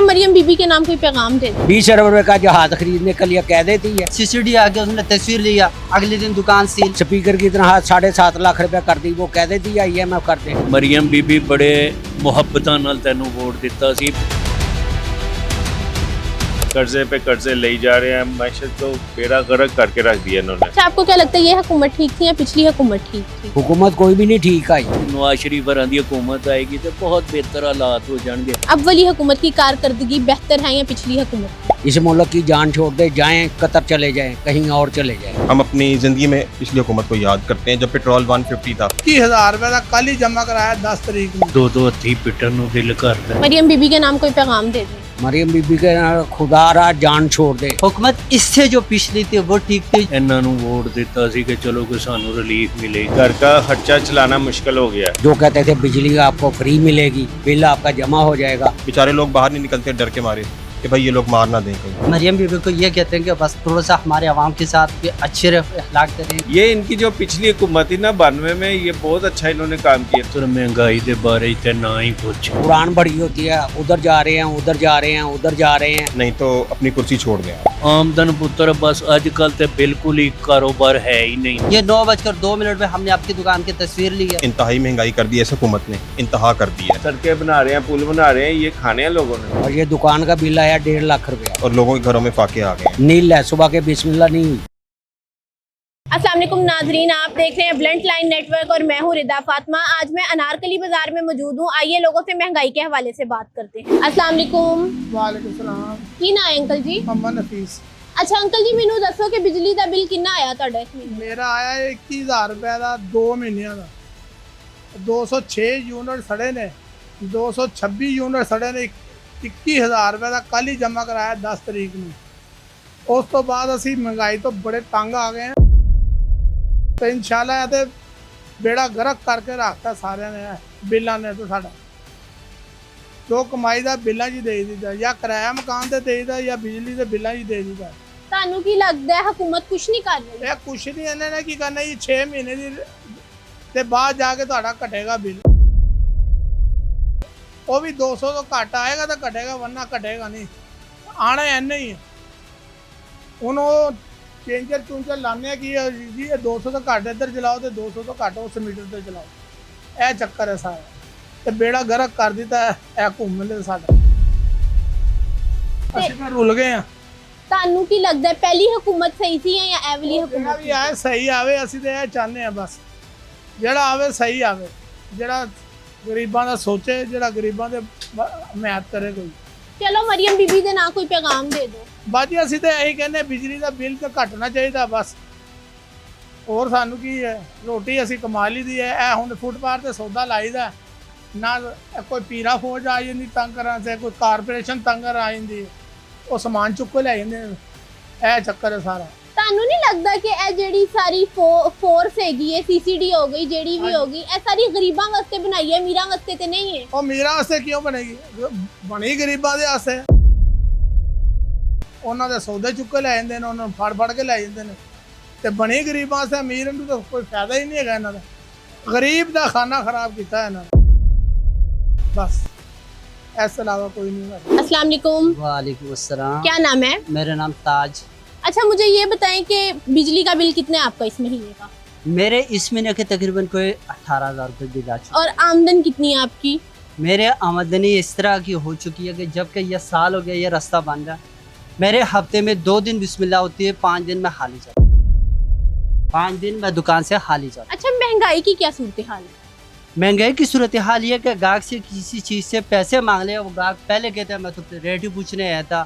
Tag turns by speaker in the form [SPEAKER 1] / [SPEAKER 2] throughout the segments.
[SPEAKER 1] मरियम बीबी के नाम कोई पैगाम दे दो।
[SPEAKER 2] 20 अरब रुपए का जहाज खरीदने के लिए कह देती है।
[SPEAKER 3] सीसीडी आ गया, उसने तस्वीर लिया, अगले दिन दुकान सील।
[SPEAKER 2] स्पीकर की तरह 7.5 लाख रुपए कर दी, वो कह देती है IMF कर दे।
[SPEAKER 4] मरियम बीबी बड़े मुहब्बतां नाल तैनू वोट दिता सी।
[SPEAKER 5] कर्जे पे कर्जे ले जा रहे हैं, मैशत तो बेड़ा गर्क करके रख दिया इन्होंने।
[SPEAKER 1] अच्छा, आपको क्या लगता है ये हुकूमत ठीक थी या पिछली हुकूमत ठीक थी?
[SPEAKER 2] हुकूमत कोई भी नहीं ठीक आई।
[SPEAKER 4] नवाज शरीफ वरां दी हुकूमत आएगी तो बहुत बेहतर हालात हो जाएंगे।
[SPEAKER 1] अब वाली हुकूमत की कारकर्दगी बेहतर है या पिछली हुकूमत?
[SPEAKER 2] इस मुल्क की जान छोड़ दे, जाएं कतर चले जाएं, कहीं और चले जाएं।
[SPEAKER 6] हम अपनी जिंदगी में पिछली हुकूमत को याद करते हैं जब पेट्रोल 150 था।
[SPEAKER 7] 21,000 रुपए का कल ही जमा कराया 10 तारीख में।
[SPEAKER 4] दो हथी पिटन नू दिल करदा।
[SPEAKER 1] मरियम बीबी के नाम कोई पैगाम दे दे।
[SPEAKER 2] मरियम बीबी के खुदा रा जान छोड़ दे।
[SPEAKER 3] हुकूमत इससे जो पिछली थी वो ठीक थी।
[SPEAKER 4] इन्हां नू वोट दिता सी कि चलो कि सानू रिलीफ मिलेगी।
[SPEAKER 5] घर का खर्चा चलाना मुश्किल हो गया।
[SPEAKER 2] जो कहते थे बिजली आपको फ्री मिलेगी, बिल आपका जमा हो जाएगा।
[SPEAKER 6] बेचारे लोग बाहर नहीं निकलते डर के मारे कि भाई ये लोग मार ना दें कहीं।
[SPEAKER 3] मरियम बीबी को ये कहते हैं कि बस थोड़ा सा हमारे अवाम के साथ भी अच्छे अखलाक करें।
[SPEAKER 5] ये इनकी जो पिछली हुकूमत थी ना 92 में, ये बहुत अच्छा इन्होंने काम किया।
[SPEAKER 4] तो महंगाई दे बारे ते ना ही कुछ।
[SPEAKER 2] उड़ान बड़ी होती है, उधर जा रहे हैं, उधर जा रहे हैं, उधर जा रहे हैं।
[SPEAKER 6] नहीं तो अपनी कुर्सी छोड़ दें।
[SPEAKER 4] आमदन पुत्र बस अजकल ते बिल्कुल ही कारोबार है ही नहीं।
[SPEAKER 3] ये 9:02 में हमने आपकी दुकान की तस्वीर ली है।
[SPEAKER 6] इंतहाई महंगाई कर दी है इस हुकूमत ने, इंतहा कर दी है।
[SPEAKER 5] सड़कें बना रहे हैं, पुल बना रहे हैं, ये खाने हैं लोगों ने।
[SPEAKER 2] और ये दुकान का बिल आया 1.5 लाख रुपया
[SPEAKER 6] और लोगों के घरों में फाके आ गए।
[SPEAKER 2] नील है, सुबह के बिस्मिल्लाह नहीं हुई।
[SPEAKER 1] अस्सलाम वालेकुम नाजरीन, आप देख रहे हैं ब्लंट लाइन नेटवर्क और मैं हूँ रिदा फातिमा। आज मैं अनारकली बाजार में मौजूद हूँ। आइए लोगों से महंगाई के हवाले से बात करते हैं। अस्सलाम वालेकुम।
[SPEAKER 7] वालेकुम सलाम।
[SPEAKER 1] की ना है अंकल जी?
[SPEAKER 7] अमन नफीस।
[SPEAKER 1] अच्छा अंकल जी, मैनू दसो कि बिजली का बिल कितना आया तुहाडा इस महीने?
[SPEAKER 7] मेरा आया 21,000 रुपए का 2 महीनों का। 206 यूनिट सड़े ने, 226 यूनिट सड़े ने। 21,000 रुपए का कल ही जमा कराया 10 तारीख में। उस तो बाद असी महंगाई तो बड़े तंग आ गए हैं। तो इंशाल्लाह ते बेड़ा गर्क करके रखता सारे ने, बिलों ने। तो साडा जो कमाई का बिलों जी दे दीदा, या किराया मकान से दे दीदा या बिजली के बिलों जी दे दीदा।
[SPEAKER 1] ਤੁਹਾਨੂੰ ਕੀ ਲੱਗਦਾ ਹੈ हुकूमत कुछ नहीं कर रही?
[SPEAKER 7] ਇਹ ਕੁਛ ਨਹੀਂ, ਇਹਨਾਂ ਨੇ ਕੀ ਕਰਨਾ ਜੀ 6 ਮਹੀਨੇ ਦੀ ਤੇ ਬਾਅਦ ਜਾ ਕੇ ਤੁਹਾਡਾ ਘਟੇਗਾ ਬਿੱਲ। ਉਹ ਵੀ 200 ਤੋਂ ਘੱਟ ਆਏਗਾ ਤਾਂ ਘਟੇਗਾ, ਵਰਨਾ ਘਟੇਗਾ ਨਹੀਂ। ਆਣਾ ਇੰਨਾ ਹੀ ਹੈ। ਹੁਣ ਉਹ ਚੇਂਜਰ ਚੂੰਜਰ ਲਾਣੇ ਕੀ ਜੀ, ਇਹ 200 ਤੋਂ ਘੱਟ ਇੱਧਰ ਚਲਾਓ ਤੇ 200 ਤੋਂ ਘੱਟ ਉਸ ਮੀਟਰ ਤੇ ਚਲਾਓ। ਇਹ ਚੱਕਰ ਹੈ ਸਾਰਾ ਤੇ ਬੇੜਾ ਗਰਕ ਕਰ ਦਿੱਤਾ ਇਹ ਘੁੰਮਣ ਦੇ ਸਾਡਾ। ਅਸੀਂ ਤਾਂ ਰੁਲ ਗਏ ਆ।
[SPEAKER 1] ਤੁਹਾਨੂੰ ਕੀ ਲੱਗਦਾ ਹੈ ਪਹਿਲੀ हुकूमत सही थी या ਇਹ ਵਾਲੀ
[SPEAKER 7] ਜਿਹੜਾ
[SPEAKER 1] हुकूमत?
[SPEAKER 7] ਵੀ ਆਏ ਸਹੀ ਆਵੇ, ਅਸੀਂ ਤਾਂ ਇਹ ਚਾਹੁੰਦੇ ਆ ਬਸ। ਜਿਹੜਾ ਆਵੇ ਸਹੀ ਆਵੇ, ਜਿਹੜਾ ਗਰੀਬਾਂ ਦਾ ਸੋਚੇ, ਜਿਹੜਾ ਗਰੀਬਾਂ ਦੇ ਹਮਾਇਤ ਕਰੇ ਕੋਈ।
[SPEAKER 1] ਚਲੋ ਮਰੀਮ ਬੀਬੀ ਦੇ ਨਾਂ ਕੋਈ ਪੈगाम ਦੇ ਦਿਓ।
[SPEAKER 7] ਬਾਜੀ ਅਸੀਂ ਤਾਂ ਇਹੀ ਕਹਿੰਦੇ ਬਿਜਲੀ ਦਾ ਬਿੱਲ ਤਾਂ ਘਟਣਾ ਚਾਹੀਦਾ ਬਸ। ਹੋਰ ਸਾਨੂੰ ਕੀ ਹੈ, ਰੋਟੀ ਅਸੀਂ ਕਮਾ ਲਈ ਦੀ ਹੈ। ਇਹ ਹੁਣ ਫੁੱਟਪਾਥ ਤੇ ਸੌਦਾ ਲਾਈਦਾ ਨਾ, ਕੋਈ ਪੀਰਾ ਫੌਜ ਆ ਜਾਂਦੀ ਤੰਗ ਕਰਨ ਤੇ, ਕੋਈ ਕਾਰਪੋਰੇਸ਼ਨ ਤੰਗ ਆ ਜਾਂਦੀ, ਉਹ ਸਮਾਨ ਚੁੱਕ ਕੇ ਲੈ ਜਾਂਦੇ। ਇਹ ਚੱਕਰ ਹੈ ਸਾਰਾ।
[SPEAKER 1] ਤੁਹਾਨੂੰ ਨਹੀਂ ਲੱਗਦਾ ਕਿ ਇਹ ਜਿਹੜੀ ਸਾਰੀ ਫੋਰਸ ਹੈਗੀ ਹੈ, CCD ਹੋ ਗਈ, ਜਿਹੜੀ ਵੀ ਹੋ ਗਈ, ਇਹ ਸਾਰੀ ਗਰੀਬਾਂ ਵਾਸਤੇ ਬਣਾਈ ਹੈ, ਅਮੀਰਾਂ ਵਾਸਤੇ ਤੇ ਨਹੀਂ ਹੈ?
[SPEAKER 7] ਉਹ ਅਮੀਰਾਂ ਵਾਸਤੇ ਕਿਉਂ ਬਣੇਗੀ? ਬਣੀ ਗਰੀਬਾਂ ਦੇ ਵਾਸਤੇ। ਉਹਨਾਂ ਦੇ ਸੌਦੇ ਚੁੱਕ ਕੇ ਲੈ ਜਾਂਦੇ ਨੇ, ਉਹਨਾਂ ਨੂੰ ਫੜ ਕੇ ਲੈ ਜਾਂਦੇ ਨੇ। ਤੇ ਬਣੀ ਗਰੀਬਾਂ ਵਾਸਤੇ, ਅਮੀਰ ਨੂੰ ਤਾਂ ਕੋਈ ਫਾਇਦਾ ਹੀ ਨਹੀਂ ਹੈਗਾ ਇਹਨਾਂ ਦਾ। ਗਰੀਬ ਦਾ ਖਾਨਾ ਖਰਾਬ ਕੀਤਾ ਇਹਨਾਂ ਨੇ बस, इसके अलावा कोई नहीं है।
[SPEAKER 1] अस्सलाम वालेकुम।
[SPEAKER 3] वालेकुम अस्सलाम।
[SPEAKER 1] क्या नाम है?
[SPEAKER 3] मेरा नाम ताज।
[SPEAKER 1] अच्छा मुझे ये बताएं कि बिजली का बिल कितना है आपका इस महीने का?
[SPEAKER 3] मेरे इस महीने के तकरीबन कोई 18,000 रुपये बिल आ चुका।
[SPEAKER 1] और आमदन कितनी है आपकी?
[SPEAKER 3] मेरे आमदनी इस तरह की हो चुकी है कि जब कि यह साल हो गया ये रास्ता बन रहा। मेरे हफ्ते में 2 दिन बिस्मिल्लाह होती है, 5 दिन में खाली जाता। 5 दिन में दुकान से खाली जाता।
[SPEAKER 1] अच्छा महंगाई की क्या सूरत हाल है?
[SPEAKER 3] महंगाई की सूरत हाल ये कि गाहक से किसी चीज़ से पैसे मांग ले, वो गाहक पहले कहता है मैं तो रेट ही पूछने आया था।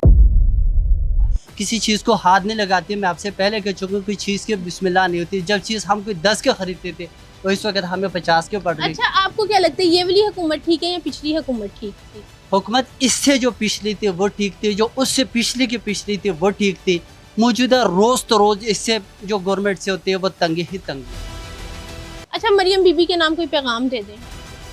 [SPEAKER 3] किसी चीज़ को हाथ नहीं लगाती। मैं आपसे पहले कह चुका हूँ कोई चीज़ के बिस्मिल्लाह नहीं होती। जब चीज़ हम कोई 10 के खरीदते थे तो इस वक्त हमें 50 के पड़ रही।
[SPEAKER 1] अच्छा आपको क्या लगता है ये वाली हुकूमत ठीक है या पिछली हुकूमत ठीक थी?
[SPEAKER 3] हुकूमत इससे जो पिछली थी वो ठीक थी, जो उससे पिछली की पिछली थी वो ठीक थी। मौजूदा रोज़ तो रोज़ इससे जो गवर्नमेंट से होती है वो तंगी ही तंगी।
[SPEAKER 1] अच्छा मरियम बीबी के नाम कोई पैगाम दे दें।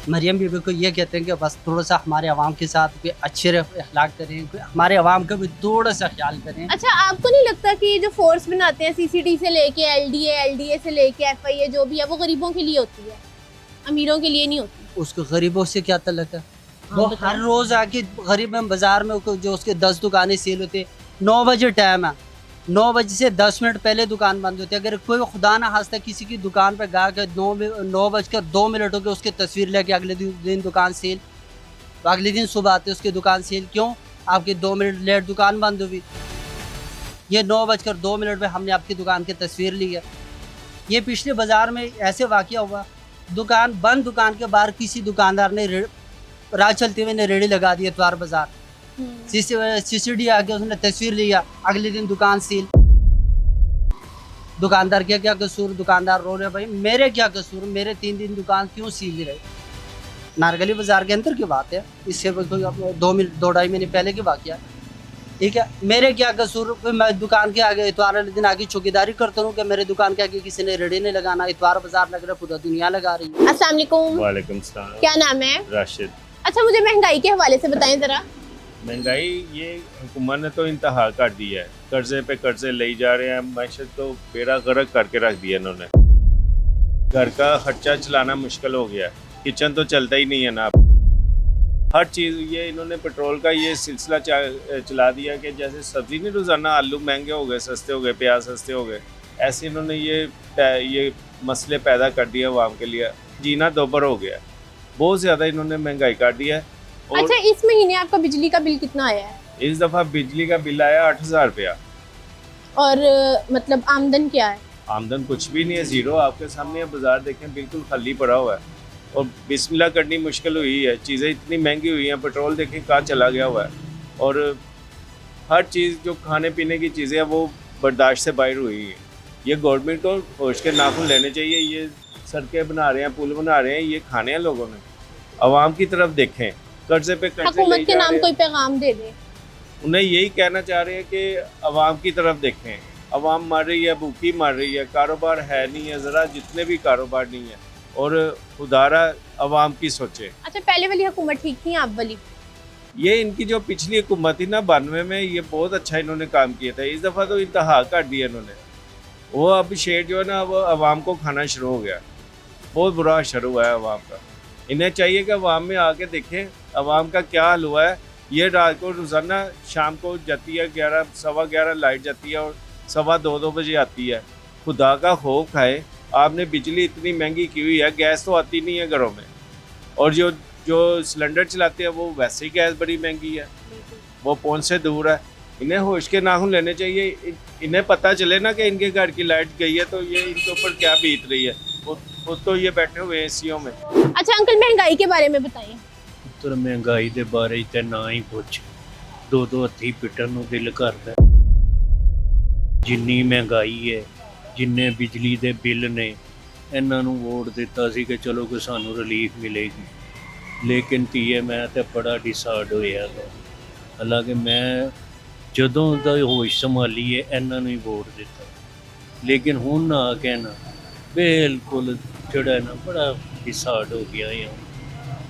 [SPEAKER 3] मरियम बीबी को ये कहते हैं कि बस थोड़ा सा हमारे अवाम के साथ भी अच्छे अखलाक करें, हमारे अवाम का भी थोड़ा सा ख्याल करें।
[SPEAKER 1] अच्छा आपको नहीं लगता कि ये जो फोर्स बनाते हैं CCD से लेके LDA से लेके FIA जो भी है वो गरीबों के लिए होती है, अमीरों के लिए नहीं होती?
[SPEAKER 3] उसको गरीबों से क्या तल्लक है? वो हर रोज आके गरीब में बाजार में जो उसके 10 दुकानें सेल होते, 9 बजे टाइम है, 9 बजे से 10 मिनट पहले दुकान बंद होती है। अगर कोई खुदा ना खास्ता किसी की दुकान पर गा के 9:02 हो गए उसकी तस्वीर लेके अगले दिन दुकान सेल, तो अगले दिन सुबह आते उसकी दुकान सेल, क्यों? आपकी 2 मिनट लेट दुकान बंद हुई। ये 9:02 पे हमने आपकी दुकान की तस्वीर ली है। ये पिछले बाजार में ऐसे वाक़या हुआ, दुकान बंद, दुकान के बाहर किसी दुकानदार ने राह चलते हुए ने रेड़ी लगा दी इतवार बाजार। सीसीडी आके उसने तस्वीर लिया, अगले दिन दुकान सील। दुकानदार के क्या कसूर? दुकानदार रो रहे भाई मेरे क्या कसूर, मेरे 3 दिन दुकान क्यों सील रहे? नारगली बाजार के अंदर की बात है, इससे 2-2.5 महीने पहले की वाक़या, ठीक है। मेरे क्या कसूर? मैं दुकान के आगे इतवार वाले दिन आगे चौकीदारी करता हूँ कि मेरे दुकान के आगे किसी ने रेड़ी नहीं लगाना, इतवार बाजार लग रहा, पूरा दुनिया लगा रही है।
[SPEAKER 1] अस्सलाम वालेकुम।
[SPEAKER 5] वालेकुम सलाम।
[SPEAKER 1] क्या नाम है?
[SPEAKER 5] राशिद।
[SPEAKER 1] अच्छा, मुझे महंगाई के हवाले से बताएं जरा।
[SPEAKER 5] महंगाई ये हुकूमत ने तो इंतहा कर दी है, कर्जे पे कर्जे ले जा रहे हैं, मैशत तो बेड़ा गर्क करके रख दिया इन्होंने। घर का खर्चा चलाना मुश्किल हो गया, किचन तो चलता ही नहीं है ना। हर चीज़ ये इन्होंने पेट्रोल का ये सिलसिला चला दिया कि जैसे सब्ज़ी नहीं, रोज़ाना आलू महंगे हो गए, सस्ते हो गए, प्याज सस्ते हो गए, ऐसे इन्होंने ये मसले पैदा कर दिए अवाम के लिए। जीना दोबर हो गया, बहुत ज़्यादा इन्होंने महंगाई कर दी है। और
[SPEAKER 1] अच्छा, इस महीने आपका बिजली का बिल कितना आया है?
[SPEAKER 5] इस दफ़ा बिजली का बिल आया 8,000 रुपया।
[SPEAKER 1] और मतलब आमदन क्या है?
[SPEAKER 5] आमदन कुछ भी नहीं है, ज़ीरो। आपके सामने है, बाज़ार देखें बिल्कुल खाली पड़ा हुआ है और बिस्मिल्लाह करनी मुश्किल हुई है। चीज़ें इतनी महंगी हुई हैं, पेट्रोल देखें कहाँ चला गया हुआ है, और हर चीज़ जो खाने पीने की चीज़ें हैं वो बर्दाश्त से बाहर हुई है। ये गवर्नमेंट को होश के नाखून लेने चाहिए। ये सड़कें बना रहे हैं, पुल बना रहे हैं, ये खाने हैं लोगों ने। आवाम की तरफ देखें, कर्जे पे कर्जे
[SPEAKER 1] हुकूमत
[SPEAKER 5] ले
[SPEAKER 1] के
[SPEAKER 5] जा
[SPEAKER 1] नाम
[SPEAKER 5] रहे
[SPEAKER 1] कोई
[SPEAKER 5] हैं।
[SPEAKER 1] पैगाम दे दे।
[SPEAKER 5] उन्हें यही कहना चाह रहे हैं कि आवाम की तरफ देखें। आवाम मर रही है, भूखी मर रही है, कारोबार है नहीं है, ज़रा जितने भी कारोबार नहीं है, और खुदारा आवाम की सोचे।
[SPEAKER 1] अच्छा, पहले वाली हुकूमत ठीक थी, आप वाली?
[SPEAKER 5] ये इनकी जो पिछली हुकूमत थी ना 92 में, ये बहुत अच्छा इन्होंने काम किया था। इस दफ़ा तो इंतहा कर दिया इन्होंने। वो अब शेर जो है ना, वो आवाम को खाना शुरू हो गया, बहुत बुरा असर हुआ है आवाम का। इन्हें चाहिए कि आवाम में आके देखें आवाम का क्या हाल हुआ है। ये रात को रोज़ाना शाम को जाती है 11, 11:15 लाइट जाती है और 2:15 बजे आती है। खुदा का खौफ खाए, आपने बिजली इतनी महंगी की हुई है, गैस तो आती नहीं है घरों में, और जो सिलेंडर चलाते हैं वो वैसे ही गैस बड़ी महंगी है, वो पहुंच से दूर है। इन्हें होश के नाखून लेने चाहिए। इन्हें पता चले ना कि इनके घर की लाइट गई है तो ये इनके ऊपर क्या बीत रही है। वो तो ये बैठे हुए हैं एसीओ में।
[SPEAKER 1] अच्छा अंकल, महंगाई के बारे में बताइए।
[SPEAKER 4] ਪੁੱਤਰ ਮਹਿੰਗਾਈ ਦੇ ਬਾਰੇ 'ਚ ਤੇ ਨਾ ਹੀ ਪੁੱਛ, ਦੋ ਹੱਥੀ ਪਿੱਟਣ ਨੂੰ ਦਿਲ ਕਰਦਾ। ਜਿੰਨੀ ਮਹਿੰਗਾਈ ਹੈ, ਜਿੰਨੇ ਬਿਜਲੀ ਦੇ ਬਿੱਲ ਨੇ, ਇਹਨਾਂ ਨੂੰ ਵੋਟ ਦਿੱਤਾ ਸੀ ਕਿ ਚਲੋ ਕਿ ਸਾਨੂੰ ਰਿਲੀਫ ਮਿਲੇਗੀ, ਲੇਕਿਨ ਧੀਏ ਮੈਂ ਤਾਂ ਬੜਾ ਡਿਸਾਈਡ ਹੋਇਆ। ਹਾਲਾਂਕਿ ਮੈਂ ਜਦੋਂ ਦਾ ਹੋਸ਼ ਸੰਭਾਲੀ ਹੈ ਇਹਨਾਂ ਨੂੰ ਹੀ ਵੋਟ ਦਿੱਤਾ, ਲੇਕਿਨ ਹੁਣ ਨਾ ਆ ਕੇ ਨਾ ਬਿਲਕੁਲ ਜਿਹੜਾ ਨਾ ਬੜਾ ਡਿਸਾਈਡ ਹੋ ਗਿਆ ਹੈ।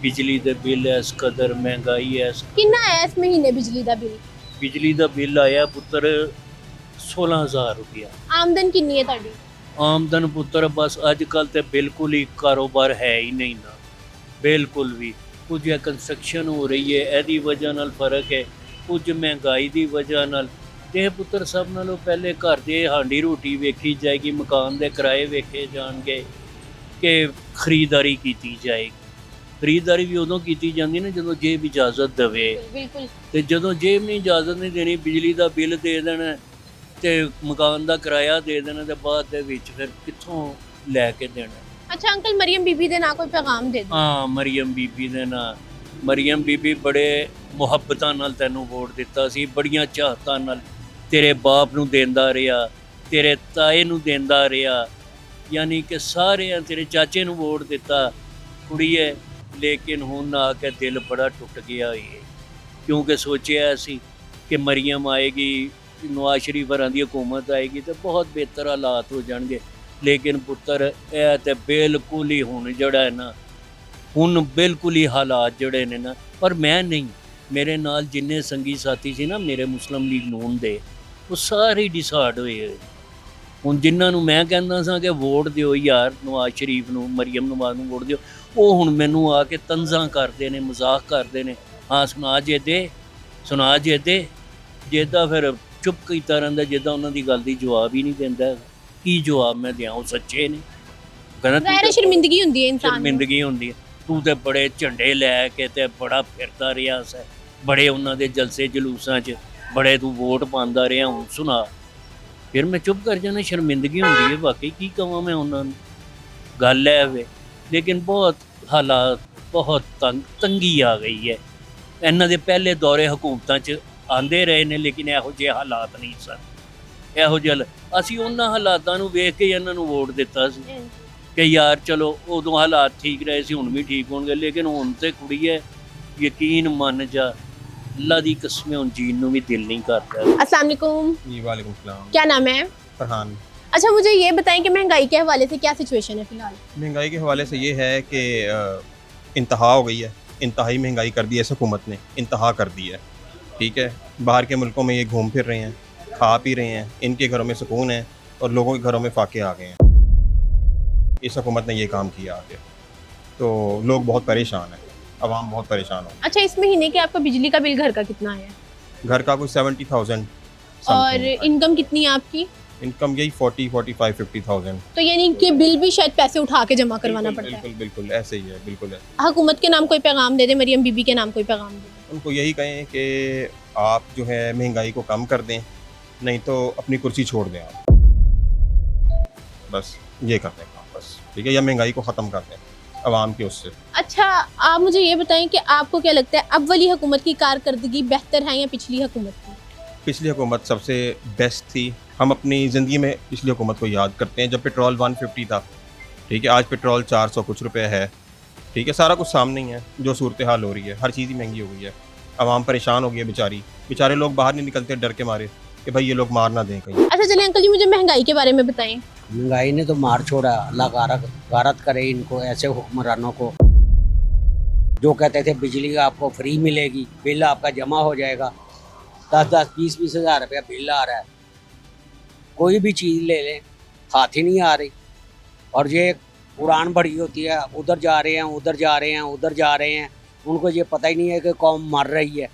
[SPEAKER 4] ਬਿਜਲੀ ਦੇ ਬਿੱਲ ਇਸ ਕਦਰ ਮਹਿੰਗਾਈ ਹੈ।
[SPEAKER 1] ਕਿੰਨਾ ਆਇਆ ਇਸ ਮਹੀਨੇ ਬਿਜਲੀ ਦਾ ਬਿੱਲ?
[SPEAKER 4] ਬਿਜਲੀ ਦਾ ਬਿੱਲ ਆਇਆ ਪੁੱਤਰ 16,000 ਰੁਪਇਆ।
[SPEAKER 1] ਆਮਦਨ ਕਿੰਨੀ ਹੈ ਤੁਹਾਡੀ?
[SPEAKER 4] ਆਮਦਨ ਪੁੱਤਰ ਬਸ ਅੱਜ ਕੱਲ੍ਹ ਤੇ ਬਿਲਕੁਲ ਹੀ ਕਾਰੋਬਾਰ ਹੈ ਹੀ ਨਹੀਂ ਨਾ, ਬਿਲਕੁਲ ਵੀ। ਕੁਝ ਕੰਸਟਰਕਸ਼ਨ ਹੋ ਰਹੀ ਹੈ, ਇਹਦੀ ਵਜ੍ਹਾ ਨਾਲ ਫਰਕ ਹੈ, ਕੁਝ ਮਹਿੰਗਾਈ ਦੀ ਵਜ੍ਹਾ ਨਾਲ। ਤੇ ਪੁੱਤਰ ਸਭ ਨਾਲੋਂ ਪਹਿਲੇ ਘਰ ਦੇ ਹਾਂਡੀ ਰੋਟੀ ਵੇਖੀ ਜਾਏਗੀ, ਮਕਾਨ ਦੇ ਕਿਰਾਏ ਵੇਖੇ ਜਾਣਗੇ, ਕਿ ਖਰੀਦਦਾਰੀ ਕੀਤੀ ਜਾਏਗੀ। ਖਰੀਦਦਾਰੀ ਵੀ ਉਦੋਂ ਕੀਤੀ ਜਾਂਦੀ ਨਾ ਜਦੋਂ ਜੇਬ ਇਜਾਜ਼ਤ ਦੇਵੇ,
[SPEAKER 1] ਬਿਲਕੁਲ।
[SPEAKER 4] ਤੇ ਜਦੋਂ ਜੇਬ ਨੇ ਇਜਾਜ਼ਤ ਨਹੀਂ ਦੇਣੀ, ਬਿਜਲੀ ਦਾ ਬਿੱਲ ਦੇ ਦੇਣਾ ਤੇ ਮਕਾਨ ਦਾ ਕਿਰਾਇਆ ਦੇ ਦੇਣਾ, ਤੇ ਬਾਅਦ ਦੇ ਵਿੱਚ ਫਿਰ ਕਿੱਥੋਂ ਲੈ ਕੇ ਦੇਣਾ।
[SPEAKER 1] ਅੱਛਾ ਅੰਕਲ, ਮਰੀਮ ਬੀਬੀ ਦੇ ਨਾਂ ਕੋਈ ਪੈਗਾਮ ਦੇ ਦਿਓ।
[SPEAKER 4] ਹਾਂ, ਮਰੀਮ ਬੀਬੀ ਦੇ ਨਾਂ। ਮਰੀਮ ਬੀਬੀ ਬੜੇ ਮੁਹੱਬਤਾਂ ਨਾਲ ਤੈਨੂੰ ਵੋਟ ਦਿੱਤਾ ਸੀ, ਬੜੀਆਂ ਚਾਹਤਾਂ ਨਾਲ ਤੇਰੇ ਬਾਪ ਨੂੰ ਦਿੰਦਾ ਰਿਹਾ, ਤੇਰੇ ਤਾਏ ਨੂੰ ਦਿੰਦਾ ਰਿਹਾ, ਯਾਨੀ ਕਿ ਸਾਰਿਆਂ ਤੇਰੇ ਚਾਚੇ ਨੂੰ ਵੋਟ ਦਿੱਤਾ ਕੁੜੀਏ। ਲੇਕਿਨ ਹੁਣ ਆ ਕੇ ਦਿਲ ਬੜਾ ਟੁੱਟ ਗਿਆ ਹੈ, ਕਿਉਂਕਿ ਸੋਚਿਆ ਸੀ ਕਿ ਮਰੀਮ ਆਏਗੀ, ਨਵਾਜ਼ ਸ਼ਰੀਫ ਵਰਾਂ ਦੀ ਹਕੂਮਤ ਆਏਗੀ ਤਾਂ ਬਹੁਤ ਬਿਹਤਰ ਹਾਲਾਤ ਹੋ ਜਾਣਗੇ। ਲੇਕਿਨ ਪੁੱਤਰ ਇਹ ਤਾਂ ਬਿਲਕੁਲ ਹੀ ਹੁਣ ਜਿਹੜਾ ਹੈ ਨਾ, ਹੁਣ ਬਿਲਕੁਲ ਹੀ ਹਾਲਾਤ ਜਿਹੜੇ ਨੇ ਨਾ, ਪਰ ਮੈਂ ਨਹੀਂ, ਮੇਰੇ ਨਾਲ ਜਿੰਨੇ ਸੰਗੀ ਸਾਥੀ ਸੀ ਨਾ ਮੇਰੇ ਮੁਸਲਿਮ ਲੀਗ ਨੂਨ ਦੇ, ਉਹ ਸਾਰੇ ਡਿਸਾਈਡ ਹੋਏ। ਹੁਣ ਜਿਨ੍ਹਾਂ ਨੂੰ ਮੈਂ ਕਹਿੰਦਾ ਸਾਂ ਕਿ ਵੋਟ ਦਿਓ ਯਾਰ ਨਵਾਜ਼ ਸ਼ਰੀਫ ਨੂੰ, ਮਰੀਮ ਨਵਾਜ਼ ਨੂੰ ਵੋਟ ਦਿਓ, ਉਹ ਹੁਣ ਮੈਨੂੰ ਆ ਕੇ ਤੰਜ਼ਾਂ ਕਰਦੇ ਨੇ, ਮਜ਼ਾਕ ਕਰਦੇ ਨੇ, ਹਾਂ ਸੁਣਾ ਜੇ ਦੇ, ਸੁਣਾ ਜੇ ਦੇ, ਜਿੱਦਾਂ ਫਿਰ ਚੁੱਪ ਕੀਤਾ ਰਹਿੰਦਾ, ਜਿੱਦਾਂ ਉਹਨਾਂ ਦੀ ਗੱਲ ਦੀ ਜਵਾਬ ਹੀ ਨਹੀਂ ਦਿੰਦਾ। ਕੀ ਜਵਾਬ ਮੈਂ ਦਿਆਂ? ਉਹ ਸੱਚੇ ਨੇ। ਕਹਿੰਦਾ ਤੂੰ
[SPEAKER 1] ਜ਼ਾਹਿਰ ਹੈ
[SPEAKER 4] ਤੇ
[SPEAKER 1] ਸ਼ਰਮਿੰਦਗੀ ਹੁੰਦੀ ਹੈ ਇਨਸਾਨ ਨੂੰ।
[SPEAKER 4] ਸ਼ਰਮਿੰਦਗੀ ਹੁੰਦੀ ਹੈ, ਤੂੰ ਤੇ ਬੜੇ ਝੰਡੇ ਲੈ ਕੇ ਤੇ ਬੜਾ ਫਿਰਦਾ ਰਿਹਾ ਸੈ, ਬੜੇ ਉਹਨਾਂ ਦੇ ਜਲਸੇ ਜਲੂਸਾਂ 'ਚ ਬੜੇ ਤੂੰ ਵੋਟ ਪਾਉਂਦਾ ਰਿਹਾ, ਹੁਣ ਸੁਣਾ। ਫਿਰ ਮੈਂ ਚੁੱਪ ਕਰ ਜਾਂਦਾ, ਸ਼ਰਮਿੰਦਗੀ ਹੁੰਦੀ ਹੈ ਵਾਕਈ। ਕੀ ਕਹਾਂ ਮੈਂ ਉਹਨਾਂ ਨੂੰ? ਗੱਲ ਹੈ ਵੇ। ਲੇਕਿਨ ਬਹੁਤ ਹਾਲਾਤ, ਬਹੁਤ ਤੰਗੀ ਆ ਗਈ ਹੈ। ਇਹਨਾਂ ਦੇ ਪਹਿਲੇ ਦੌਰੇ ਹਕੂਮਤਾਂ 'ਚ ਆਂਦੇ ਰਹੇ ਨੇ, ਲੇਕਿਨ ਇਹੋ ਜਿਹੇ ਹਾਲਾਤ ਨਹੀਂ ਸਨ। ਇਹੋ ਜਿਹੇ ਅਸੀਂ ਉਹਨਾਂ ਹਾਲਾਤਾਂ ਨੂੰ ਵੇਖ ਕੇ ਇਹਨਾਂ ਨੂੰ ਵੋਟ ਦਿੱਤਾ ਸੀ ਕਿ ਯਾਰ ਚਲੋ ਉਦੋਂ ਹਾਲਾਤ ਠੀਕ ਰਹੇ ਸੀ, ਹੁਣ ਵੀ ਠੀਕ ਹੋਣਗੇ। ਲੇਕਿਨ ਹੁਣ ਤੇ ਕੁੜੀਏ ਯਕੀਨ ਮੰਨ ਜਾ, अल्लाह दी कसमें उन जीन ਨੂੰ ਵੀ ਦਿਲ ਨਹੀਂ ਕਰਦਾ।
[SPEAKER 1] अस्सलाम वालेकुम,
[SPEAKER 6] जी वालेकुम सलाम।
[SPEAKER 1] क्या नाम है?
[SPEAKER 6] फरहान।
[SPEAKER 1] अच्छा, मुझे ये बताएं कि महंगाई के हवाले से क्या सिचुएशन है फिलहाल?
[SPEAKER 6] महंगाई के हवाले से ये है कि इंतहा हो गई है, इंतहाई महंगाई कर दी है इस हुकूमत ने, इंतहा कर दी है। ठीक है, बाहर के मुल्कों में ये घूम फिर रहे हैं, खा पी रहे हैं, इनके घरों में सुकून है और लोगों के घरों में फाके आ गए हैं। इस हुकूमत ने ये काम किया आगे, तो लोग बहुत परेशान हैं, आवाम बहुत परेशान हो।
[SPEAKER 1] अच्छा, इस महीने के आपका बिजली का बिल घर का कितना है
[SPEAKER 6] घर का कोई 70,000
[SPEAKER 1] और इनकम कितनी है आपकी?
[SPEAKER 6] इनकम यही 40, 45, 50,000।
[SPEAKER 1] तो यानी कि बिल भी शायद पैसे उठा के जमा करवाना पड़ता है।
[SPEAKER 6] बिल्कुल बिल्कुल ऐसे ही है, बिल्कुल है।
[SPEAKER 1] हुकूमत के नाम कोई पैगाम दे दे, मरियम बीबी के नाम कोई पैगाम दे दे।
[SPEAKER 6] उनको यही कहें कि आप जो है महंगाई को कम कर दें, नहीं तो अपनी कुर्सी छोड़ दें आप, बस ये कर दें काम, बस ठीक है, या महंगाई को ख़त्म कर दें आवाम के उससे।
[SPEAKER 1] अच्छा, आप मुझे ये बताएं कि आपको क्या लगता है, अब वाली हुकूमत की कारकर्दगी बेहतर है या पिछली हुकूमत की?
[SPEAKER 6] पिछली हुकूमत सबसे बेस्ट थी। हम अपनी ज़िंदगी में पिछली हुकूमत को याद करते हैं जब पेट्रोल 150 था। ठीक है, आज पेट्रोल 400 कुछ रुपए है। ठीक है, सारा कुछ सामने ही है जो सूरत हाल हो रही है, हर चीज़ ही महंगी हो गई है। आवाम परेशान हो गई है बेचारे लोग बाहर नहीं निकलते डर के मारे कि भाई ये लोग मार ना दें कहीं।
[SPEAKER 1] अच्छा चलिए अंकल जी, मुझे महंगाई के बारे में बताएं।
[SPEAKER 2] महंगाई ने तो मार छोड़ा। अल्लाह गारत करे इनको, ऐसे हुक्मरानों को जो कहते थे बिजली आपको फ्री मिलेगी, बिल आपका जमा हो जाएगा। 10-10, 20-20 हज़ार रुपया बिल आ रहा है, कोई भी चीज़ ले लें हाथ ही नहीं आ रही। और ये उड़ान बढ़ी होती है, उधर जा रहे हैं, उधर जा रहे हैं, उधर जा रहे हैं। उनको ये पता ही नहीं है कि कौम मर रही है,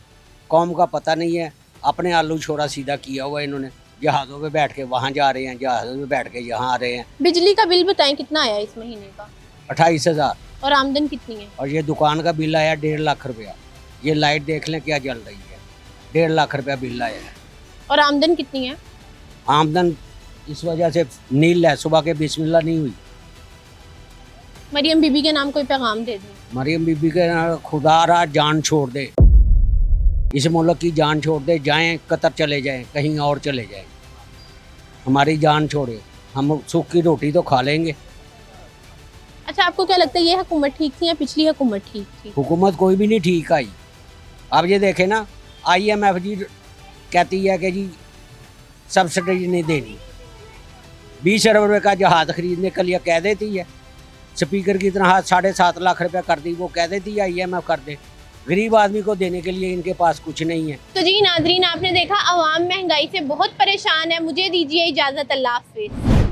[SPEAKER 2] कौम का पता नहीं है। अपने आलू छोड़ा सीधा किया हुआ इन्होंने, जहाज़ों पे बैठ के वहाँ जा रहे हैं, जहाज़ों में बैठ के यहाँ आ रहे हैं।
[SPEAKER 1] बिजली का बिल बताएं कितना आया इस महीने का?
[SPEAKER 2] 28,000।
[SPEAKER 1] और आमदन कितनी है?
[SPEAKER 2] और ये दुकान का बिल आया 1.5 लाख रुपया। ये लाइट देख लें क्या जल रही है, 1.5 लाख रुपया बिल आया है।
[SPEAKER 1] और आमदन कितनी है?
[SPEAKER 2] आमदन इस वजह से नील है, सुबह के बिस्मिल्लाह नहीं हुई।
[SPEAKER 1] मरियम बीबी के नाम कोई पैगाम दे दें।
[SPEAKER 2] मरियम बीबी के खुदा रहा जान छोड़ दे, इस मुल्क की जान छोड़ दे, जाएं कतर चले जाएं, कहीं और चले जाएं, हमारी जान छोड़े, हम सूख की रोटी तो खा लेंगे।
[SPEAKER 1] अच्छा, आपको क्या लगता है ये हुकूमत ठीक थी या पिछली हुकूमत ठीक थी?
[SPEAKER 2] हुकूमत कोई भी नहीं ठीक आई। अब ये देखें ना, IMF जी कहती है कि जी सब्सिडी नहीं देनी, 20 अरब रुपये का जहाज़ खरीदने के लिए कह देती है। स्पीकर की तरह 7.5 लाख रुपया कर दी, वो कह देती है IMF कर दे। गरीब आदमी को देने के लिए इनके पास कुछ नहीं है।
[SPEAKER 1] तो जी नाजरीन, आपने देखा अवाम महंगाई से बहुत परेशान है। मुझे दीजिए इजाज़त, अल्लाह हाफिज़।